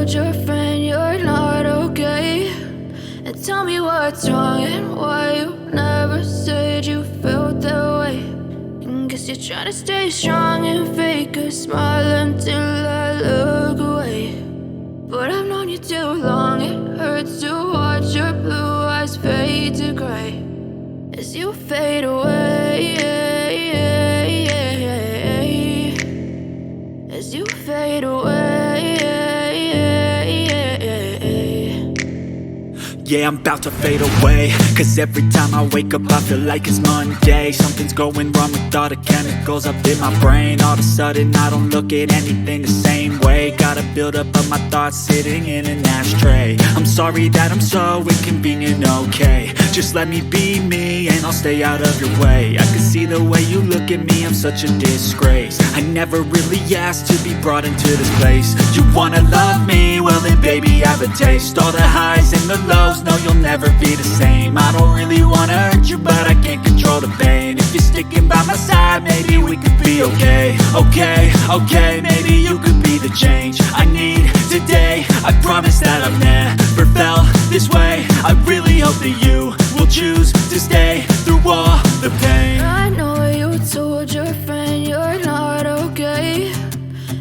told your friend you're not okay, and tell me what's wrong and why you never said you felt that way. And guess you're trying to stay strong and fake a smile until I look away. But I've known you too long, it hurts to watch your blue eyes fade to gray as you fade away, as you fade away. Yeah, I'm about to fade away, cause every time I wake up I feel like it's Monday. Something's going wrong with all the chemicals up in my brain. All of a sudden I don't look at anything the same way. Got a buildup of my thoughts sitting in an ashtray. I'm sorry that I'm so inconvenient, okay. Just let me be me and I'll stay out of your way. I can see the way you look at me, I'm such a disgrace. I never really asked to be brought into this place. You wanna love me? Well then baby have a taste. All the highs and the lows, no, you'll never be the same. I don't really wanna hurt you, but I can't control the pain. If you're sticking by my side, maybe we could be okay. Okay, maybe you could be the change I need today. I promise that I've never felt this way. I really hope that you will choose to stay through all the pain. I know you told your friend you're not okay,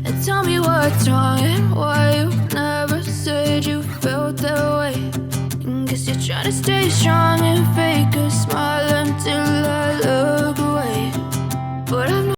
and tell me what's wrong and why you never said you felt that way. Guess you're trying to stay strong and fake